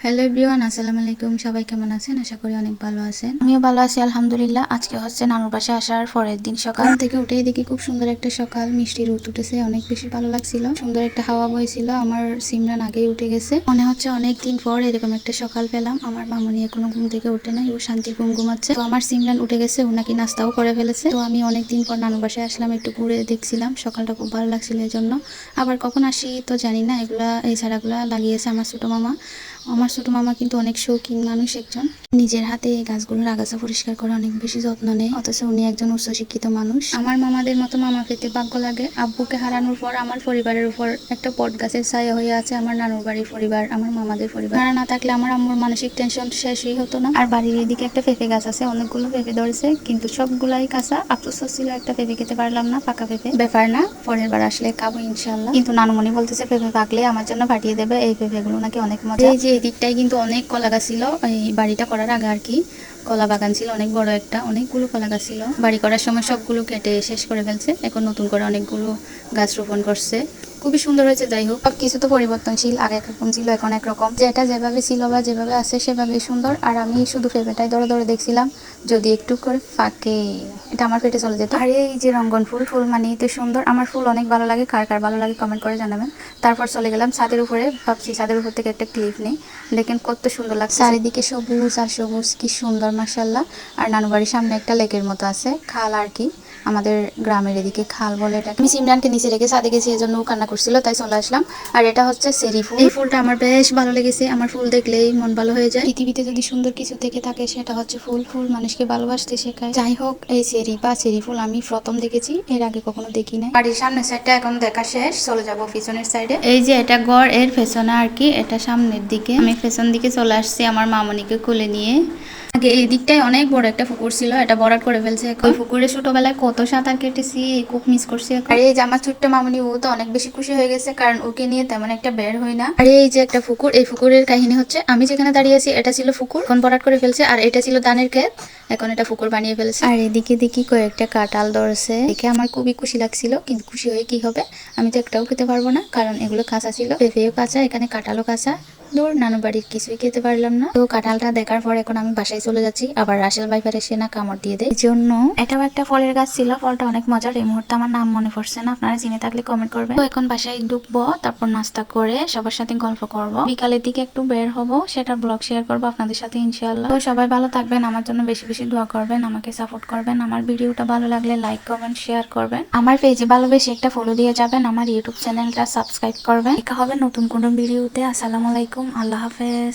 Hello everyone, আসসালামু আলাইকুম। সবাই কেমন আছেন? আশা করি অনেক ভালো আছেন। আমিও ভালো আছি আলহামদুলিল্লাহ। আজকে হচ্ছে নানুর বাসায় আসার পরের দিন সকাল থেকে উঠেই দেখি খুব সুন্দর একটা সকাল, মিষ্টি রোদ উঠেছে, অনেক বেশি ভালো লাগছিল। সুন্দর একটা হাওয়া বইছিল। আমার সিমরান আগেই উঠে গেছে, মনে হচ্ছে অনেক দিন পর এরকম একটা সকাল পেলাম। আমার মামুনি এখনো ঘুম থেকে উঠে নাই, ও শান্তি ঘুম ঘুমাচ্ছে। তো আমার সিমরান উঠে গেছে, ও নাকি নাস্তাও করে ফেলেছে। তো আমি অনেকদিন পর নানুর বাসায় আসলাম, একটু ঘুরে দেখছিলাম। সকালটা খুব ভালো লাগছিল এই জন্য। আবার কখন আসি তো জানি না। এই চারাগুলা লাগিয়েছে আমার ছোট মামা। আমার ছোট মামা কিন্তু অনেক শৌখিন মানুষ একজন, নিজের হাতে এই গাছগুলোর আগাছা পরিষ্কার করে অনেক বেশি যত্ন নেয়, অথচ উনি একজন উচ্চশিক্ষিত মানুষ। আমার মামাদের মতো মামা পেতে ভাগ্য লাগে। আব্বুকে হারানোর পর আমার পরিবারের উপর একটা বট গাছের ছায়া হয়ে আছে আমার নানুর বাড়ির পরিবার, আমার মামাদের পরিবার। তারা না থাকলে আমার আম্মুর মানসিক টেনশন শেষই হতো না। আর বাড়ির এদিকে একটা পেঁপে গাছ আছে, অনেকগুলো পেঁপে ধরেছে, কিন্তু সবগুলাই কাঁচা। আফসোস ছিল একটা পেঁপে খেতে পারলাম না, পাকা পেঁপে। ব্যাপার না, পরের বার আসলে খাবো ইনশাল্লাহ। কিন্তু নানুমণি বলতেছে পেঁপে পাকলে আমার জন্য পাঠিয়ে দেবে, এই পেঁপেগুলো নাকি অনেক মজা। এই যে এই দিকটাই কিন্তু অনেক কলা গাছ ছিল, এই বাড়িটা করার আগে আর কি কলা বাগান ছিল অনেক বড় একটা, অনেকগুলো কলা গাছ ছিল। বাড়ি করার সময় সবগুলো কেটে শেষ করে ফেলছে, এখন নতুন করে অনেকগুলো গাছ রোপণ করছে। খুবই সুন্দর হয়েছে। যাই হোক, সব কিছু তো পরিবর্তনশীল, আগে একরকম ছিল এখন একরকম। যেটা যেভাবে ছিল বা যেভাবে আছে সেভাবেই সুন্দর। আর আমি শুধু পেঁপেটাই ধরে ধরে দেখছিলাম, যদি একটু করে ফাঁকে এটা আমার পেটে চলে যেত। আর এই যে রঙ্গন ফুল, ফুল মানে তো সুন্দর। আমার ফুল অনেক ভালো লাগে, কার কার ভালো লাগে কমেন্ট করে জানাবেন। তারপর চলে গেলাম ছাদের উপরে, ভাবছি ছাদের উপর থেকে একটা ক্লিপ নেই। দেখেন কত সুন্দর লাগছে, চারিদিকে সবুজ আর সবুজ, কি সুন্দর মাশাআল্লাহ। আর নানু বাড়ির সামনে একটা লেকের মতো আছে, খাল আর কি, আমাদের গ্রামের এদিকে খাল বলে এটা। আমি সিমরানকে নিচে রেখে ছাদে গেছি, এই জন্য ও কান্না করছিল, তাই চলে আসলাম। আর এটা হচ্ছে চেরি ফুল। এই ফুলটা আমার বেশ ভালো লেগেছে, আমার ফুল দেখলেই মন ভালো হয়ে যায়। পৃথিবীতে যদি সুন্দর কিছু থেকে থাকে সেটা হচ্ছে ফুল। ফুল মানুষকে ভালোবাসতে শেখায়। যাই হোক, এই চেরি ফুল আমি প্রথম দেখেছি, এর আগে কখনো দেখি নাই। বাড়ির সামনের সাইডটা এখন দেখা শেষ, চলে যাবো পিছনের সাইডে। এই যে এটা ঘর, এর পেছনে আর কি, এটা সামনের দিকে। আমি পেছন দিকে চলে আসছি আমার মামনিকে কোলে নিয়ে। আগে এই দিকটায় অনেক বড় একটা পুকুর ছিল, এটা ভরাট করে ফেলছে। ওই পুকুরে ছোটবেলায় কত সাঁতার কেটেছি, খুব মিস করছি। আর এই যে আমার ছোট্ট মামনি, ও তো অনেক বেশি খুশি হয়ে গেছে, কারণ ওকে নিয়ে তেমন একটা বের হয় না। আর এই যে একটা পুকুর, এই পুকুরের কাহিনী হচ্ছে, আমি যেখানে দাঁড়িয়ে আছি এটা ছিল পুকুর, এখন ভরাট করে ফেলছে। আর এটা ছিল ধানের ক্ষেত, এখন এটা পুকুর বানিয়ে ফেলছে। আর এদিকে দেখি কয়েকটা কাঁঠাল ধরছে, দেখে আমার খুবই খুশি লাগছিল। কিন্তু খুশি হয়ে কি হবে, আমি তো একটাও খেতে পারবো না, কারণ এগুলো কাঁচা ছিল, পেঁপেও কাঁচা, এখানে কাঁঠালও কাঁচা। দূর, নানু বাড়ির কিছুই খেতে পারলাম না। তো কাঁঠালটা দেখার পর এখন আমি বাসায় চলে যাচ্ছি, আবার রাসেল ভাইপার এসে না কামড় দিয়ে দেয়। এই জন্য এটাও একটা ফলের গাছ ছিল, ফলটা অনেক মজার। এই মুহূর্তে আমার নাম মনে পড়ছে না, আপনারা চিনে থাকলে কমেন্ট করবেন। তো এখন বাসায় ঢুকবো, তারপর নাস্তা করে সবার সাথে গল্প করব। বিকালের দিকে একটু বের হবো, সেটা ব্লগ শেয়ার করবো আপনাদের সাথে ইনশাআল্লাহ। তো সবাই ভালো থাকবেন, আমার জন্য বেশি বেশি দোয়া করবেন, আমাকে সাপোর্ট করবেন। আমার ভিডিওটা ভালো লাগলে লাইক কমেন্ট শেয়ার করবেন। আমার পেজে ভালোবেসে একটা ফলো দিয়ে যাবেন, আমার ইউটিউব চ্যানেলটা সাবস্ক্রাইব করবেন। দেখা হবে নতুন কোনো ভিডিওতে। আসসালামু আলাইকুম, আল্লাহ হাফেজ।